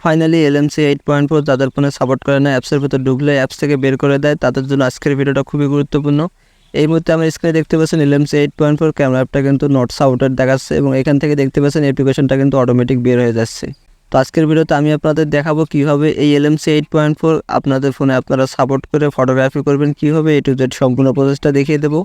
Finally LMC 8.4 যাদের ফোনে support করে না, অ্যাপসের ভিতর ঢুকলে অ্যাপস থেকে বের করে দেয়, তাদের জন্য আজকের ভিডিওটা খুবই গুরুত্বপূর্ণ। এই মুহূর্তে আমার স্ক্রিনে দেখতে পাচ্ছেন এলএমসি 8.4 ক্যামেরা অ্যাপটা কিন্তু নট সাপোর্টেড দেখাচ্ছে এবং এখান থেকে দেখতে পাচ্ছেন অ্যাপ্লিকেশনটা কিন্তু অটোমেটিক বের হয়ে যাচ্ছে। তো আজকের ভিডিওতে আমি আপনাদের দেখাবো কীভাবে এই এলএমসি 8.4 আপনাদের ফোনে আপনারা সাপোর্ট করে ফটোগ্রাফি করবেন, কীভাবে A to Z সম্পূর্ণ প্রসেসটা দেখিয়ে দেবো।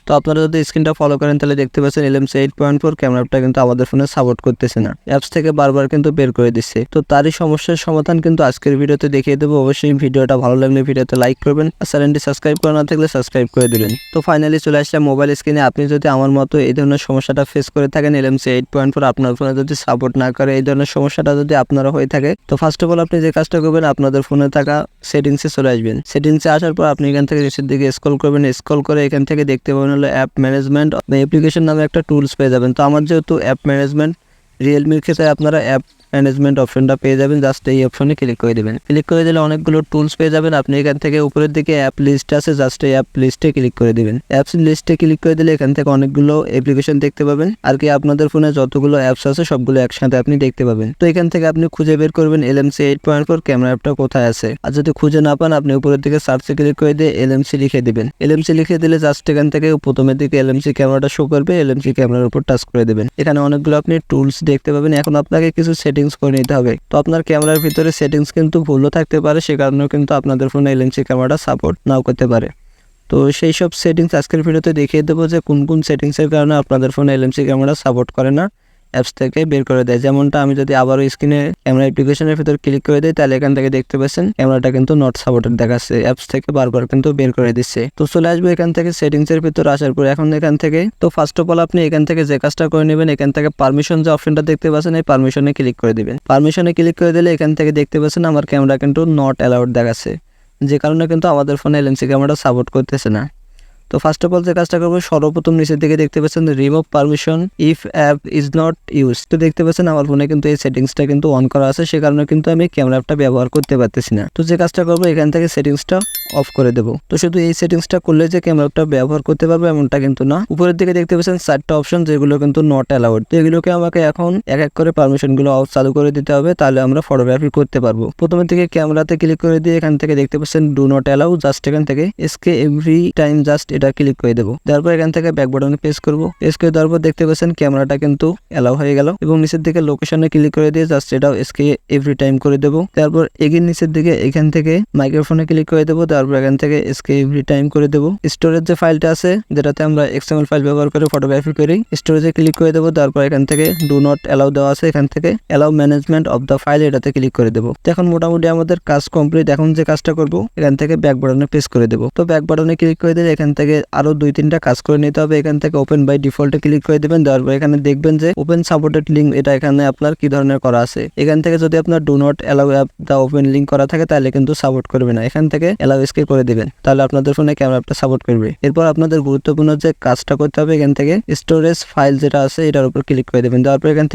তো আপনারা যদি স্ক্রিনটা ফলো করেন তাহলে দেখতে পাচ্ছেন এলএমসি 8.4 ক্যামেরাটা কিন্তু আমাদের ফোনে সাপোর্ট করতেছে না, অ্যাপস থেকে বারবার কিন্তু বের করে দিচ্ছে। তো তারই সমস্যার সমাধান কিন্তু আজকের ভিডিওতে দেখিয়ে দেবো। অবশ্যই ভিডিওটা ভালো লাগলে ভিডিওতে লাইক করবেন, আর চ্যানেলটি সাবস্ক্রাইব করা না থাকলে সাবস্ক্রাইব করে দিবেন। তো ফাইনালি চলে আসলাম মোবাইল স্ক্রিনে। আপনি যদি আমার মতো এই ধরনের সমস্যাটা ফেস করে থাকেন, এলএমসি 8.4 আপনার ফোনে যদি সাপোর্ট না করে, এই ধরনের সমস্যাটা যদি আপনারা হয়ে থাকে, তো ফার্স্ট অফ অল আপনি যে কাজটা করবেন, আপনাদের ফোনে থাকা সেটিংসে চলে আসবেন। সেটিংসে আসার পর আপনি এখান থেকে নিচের দিকে স্ক্রল করবেন। স্ক্রল করে এখান থেকে দেখতে পাবেন হলো অ্যাপ ম্যানেজমেন্ট অ্যাপ্লিকেশন নামে একটা টুলস পেয়ে যাবেন। তো আমার যেহেতু অ্যাপ ম্যানেজমেন্ট, রিয়েলমির ক্ষেত্রে আপনারা অ্যাপ ম্যানেজমেন্ট অপশনটা পেয়ে যাবেন। জাস্ট এই অপশনে ক্লিক করে দেবেন। ক্লিক করে দিলে অনেকগুলো টুলস পেয়ে যাবেন। আপনি এখান থেকে উপরের দিকে অ্যাপ লিস্ট আছে, জাস্ট এই অ্যাপ লিস্টে ক্লিক করে দেবেন। অ্যাপস লিস্টে ক্লিক করে দিলে এখান থেকে অনেকগুলো অ্যাপ্লিকেশন দেখতে পাবেন। আর কি আপনাদের ফোনে যতগুলো অ্যাপস আছে সবগুলো একসাথে আপনি দেখতে পাবেন। তো এখান থেকে আপনি খুঁজে বের করবেন এলএমসি 8.4 ক্যামেরা অ্যাপটা কোথায় আছে। আর যদি খুঁজে না পান, আপনি উপরের দিকে সার্চে ক্লিক করে দিয়ে এলএমসি লিখে দিবেন। এলএমসি লিখে দিলে জাস্ট এখান থেকে প্রথমের দিকে এলএমসি ক্যামেরাটা শো করবে। এলএমসি ক্যামেরার উপর টাচ করে দেবেন। এখানে অনেকগুলো আপনি টুলস দেখতে পাবেন। এখন আপনাকে কিছু সেটিংস করে নিতে হবে। তো আপনার ক্যামেরার ভিতরে সেটিংস কিন্তু ভুলও থাকতে পারে, সে কারণেও কিন্তু আপনাদের ফোনে এলএমসি ক্যামেরাটা সাপোর্ট নাও করতে পারে। তো সেই সব সেটিংস আজকের ভিডিওতে দেখিয়ে দেবো যে কোন কোন সেটিংসের কারণে আপনাদের ফোনে এলএমসি ক্যামেরা সাপোর্ট করে না, অ্যাপস থেকে বের করে দেয়। যেমনটা আমি যদি আবারও স্ক্রিনে ক্যামেরা অ্যাপ্লিকেশনের ভিতর ক্লিক করে দিই, তাহলে এখান থেকে দেখতে পাচ্ছেন ক্যামেরাটা কিন্তু নট সাপোর্টেড দেখাচ্ছে, অ্যাপস থেকে বারবার কিন্তু বের করে দিচ্ছে। তো চলে আসবো এখান থেকে সেটিংসের ভিতর আসার পর এখন এখান থেকে তো ফার্স্ট অফ অল আপনি এখান থেকে যে কাজটা করে নেবেন, এখান থেকে পারমিশন যে অপশনটা দেখতে পাচ্ছেন, এই পারমিশনে ক্লিক করে দিবেন। পারমিশনে ক্লিক করে দিলে এখান থেকে দেখতে পাচ্ছেন আমার ক্যামেরা কিন্তু নট অ্যালাউড দেখাচ্ছে, যে কারণে কিন্তু আমাদের ফোনে এলএমসি ক্যামেরাটা সাপোর্ট করতেছে না। তো ফার্স্ট অফ অল যে কাজটা করবো, সর্বপ্রথম নিচের দিকে দেখতে পাচ্ছেন remove permission if app is not use. তো দেখতে পাচ্ছেন আমার ফোনে কিন্তু এই সেটিংসটা কিন্তু অন করা আছে, সে কারণে কিন্তু আমি ক্যামেরা অ্যাপটা ব্যবহার করতে পারতেছি না। তো যে কাজটা করবো, এখান থেকে সেটিংসটা অফ করে দেবো। তো শুধু এই সেটিংসটা করলে যে ক্যামেরা অ্যাপটা ব্যবহার করতে পারবো এমনটা কিন্তু না। উপরের দিকে দেখতে পাচ্ছেন 4টা অপশন, যেগুলো কিন্তু নট অ্যালাউড। তো এগুলোকে আমাকে এখন এক এক করে পারমিশনগুলো অফ চালু করে দিতে হবে, তাহলে আমরা ফটোগ্রাফি করতে পারবো। প্রথমের দিকে ক্যামেরাতে ক্লিক করে দিয়ে এখান থেকে দেখতে পাচ্ছেন ডু নট অ্যালাউ, জাস্ট এখান থেকে এসকে এভরি টাইম জাস্ট এটা ক্লিক করে দেবো। তারপর এখান থেকে ব্যাক বাটনে প্রেস করবো। প্রেস করে দেওয়ার পর দেখতে পাচ্ছেন ক্যামেরাটা কিন্তু অ্যালাউ হয়ে গেল এবং নিচের দিকে লোকেশনে ক্লিক করে দিয়ে জাস্ট এটাও এসকে এভরি টাইম করে দেবো। তারপর এগিয়ে নিচের দিকে এখান থেকে মাইক্রোফোনে ক্লিক করে দেবো। তারপর এখান থেকে এসকে এভরি টাইম করে দেবো। স্টোরেজ যে ফাইলটা আছে, যেটাতে আমরা এক্সএমএল ফাইল ব্যবহার করে ফটোগ্রাফি করি, স্টোরেজে ক্লিক করে দেবো। তারপর এখান থেকে ডু নট অ্যালাউ দেওয়া আছে, এখান থেকে allow management of the file এটাতে ক্লিক করে দেবো। তো এখন মোটামুটি আমাদের কাজ কমপ্লিট। এখন যে কাজটা করবো, এখান থেকে ব্যাক বাটনে প্রেস করে দেবো। তো ব্যাক বাটনে ক্লিক করে দিলে এখান থেকে আরো 2-3টা কাজ করে নিতে হবে। এখান থেকে ওপেন বাই ডিফল্টে ক্লিক করে দেবেন। দেওয়ার পর এখানে দেখবেন যে ওপেন সাপোর্টেড লিঙ্ক, এটা এখানে আপনার কি ধরনের করা আছে। এখান থেকে যদি আপনার do not allow app the open link করা থাকে, তাহলে কিন্তু সাপোর্ট করবে না। এখান থেকে অ্যালাউ এসকে করে দিবেন, তাহলে আপনাদের ফোনে ক্যামেরা অ্যাপটা সাপোর্ট করবে। এরপর আপনাদের গুরুত্বপূর্ণ যে কাজটা করতে হবে, এখান থেকে স্টোরেজ ফাইল যেটা আছে এটার উপর ক্লিক করে দেবেন। দেওয়ার পর এখান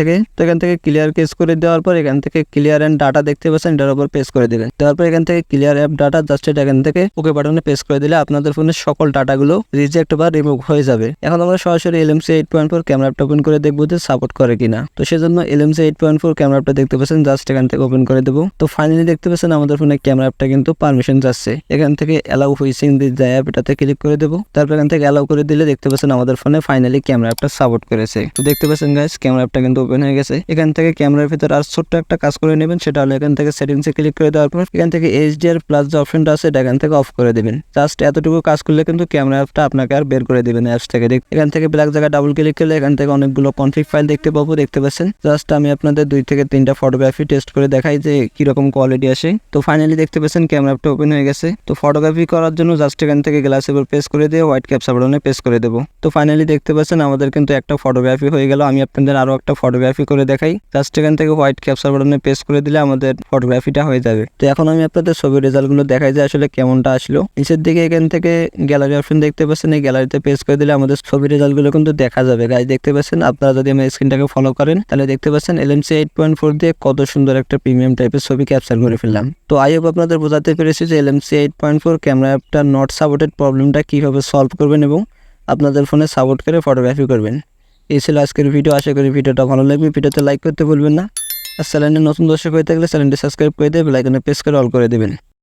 থেকে ক্লিয়ার কেস করে দেওয়ার পর এখান থেকে ক্লিয়ার এন্ড ডাটা দেখতে পাচ্ছেন, এটার উপর প্রেস করে দেবেন। দেওয়ার পর এখান থেকে ক্লিয়ার অ্যাপ ডাটা, জাস্ট এটা এখান থেকে ওকে বাটনে প্রেস করে দিলে আপনাদের ফোনের সকল ডাটাগুলো রিজেক্ট বা রিমুভ হয়ে যাবে। এখন আমরা সরাসরি এলএমসি 8.4 ক্যামেরা অ্যাপটা ওপেন করে দেখবো যে সাপোর্ট করে কিনা। তো সেজন্য এলএমসি 8.4 ক্যামেরা অ্যাপটা দেখতে পাচ্ছেন, জাস্ট এখান থেকে ওপেন করে দেবো। তো ফাইনালি দেখতে পাচ্ছেন আমাদের ফোনে ক্যামেরা অ্যাপটা কিন্তু পারমিশন যাচ্ছে। এখান থেকে অ্যালাউ হুইসিং দিস দ্য অ্যাপ এটাতে ক্লিক করে দেবো। তারপর এখান থেকে অ্যালাউ করে দিলে দেখতে পাচ্ছেন আমাদের ফোনে ফাইনালি ক্যামেরা অ্যাপটা সাপোর্ট করেছে। তো দেখতে পাচ্ছেন গাইস, ক্যামেরা অ্যাপটা কিন্তু ওপেন হয়ে গেছে। এখান থেকে ক্যামেরার ভিতর আর ছোট্ট একটা কাজ করে নেবেন, সেটা হলো এখান থেকে সেটিংসে ক্লিক করে দেওয়ার পর এখান থেকে এইচডিআর প্লাস যে অপশনটা আছে এটা এখান থেকে অফ করে দেবেন। জাস্ট এতটুকু কাজ করলে কিন্তু ক্যামেরা অ্যাপটা আপনাকে আর বের করে দেবেন অ্যাপস থেকে। এখান থেকে ব্ল্যাক জায়গায় ডাবল ক্লিক করলে এখান থেকে অনেকগুলো কনফিগ ফাইল দেখতে পাবো। দেখতে পাচ্ছেন, জাস্ট আমি আপনাদের 2 থেকে 3টা ফটোগ্রাফি টেস্ট করে দেখাই যে কিরকম কোয়ালিটি আসে। তো ফাইনালি দেখতে পাচ্ছেন ক্যামেরা অ্যাপটা ওপেন হয়ে গেছে। তো ফটোগ্রাফি করার জন্য জাস্ট এখান থেকে গ্লাসের উপর প্রেস করে দিয়ে হোয়াইট ক্যাপচার বাটনে প্রেস করে দেবো। তো ফাইনালি দেখতে পাচ্ছেন আমাদের কিন্তু একটা ফটোগ্রাফি হয়ে গেল। আমি আপনাদের আরো একটা ফটোগ্রাফি করে দেখাই। জাস্ট এখান থেকে হোয়াইট ক্যাপচার বাটনে প্রেস করে দিলে আমাদের ফটোগ্রাফিটা হয়ে যাবে। তো এখন আমি আপনাদের ছবির রেজাল্টগুলো দেখাই যে আসলে কেমনটা আসলো। নিচের দিকে এখান থেকে গ্যালারি অপশন দেখতে পাচ্ছেন, এই গ্যালারিতে প্রেস করে দিলে আমাদের ছবির রেজাল্টগুলো কিন্তু দেখা যাবে। গাইস দেখতে পাচ্ছেন, আপনারা যদি আমার স্ক্রিনটাকে ফলো করেন তাহলে দেখতে পাচ্ছেন এলএমসি 8.4 দিয়ে কত সুন্দর একটা প্রিমিয়াম টাইপের ছবি ক্যাপচার করে ফেললাম। তো আই হোপ আপনাদের বোঝাতে পেরেছি যে এলএমসি 8.4 ক্যামেরা অ্যাপটা নট সাপোর্টেড প্রবলেমটা কীভাবে সলভ করবেন এবং আপনাদের ফোনে সাপোর্ট করে ফটোগ্রাফি করবেন। এই ছিল আজকের ভিডিও। আশা করি ভিডিওটা ভালো লাগবে। ভিডিওতে লাইক করতে ভুলবেন না। আর চ্যানেলে নতুন দর্শক হয়ে থাকলে চ্যানেলটি সাবস্ক্রাইব করে দিয়ে বেল আইকনে প্রেস করে অল করে দেবেন।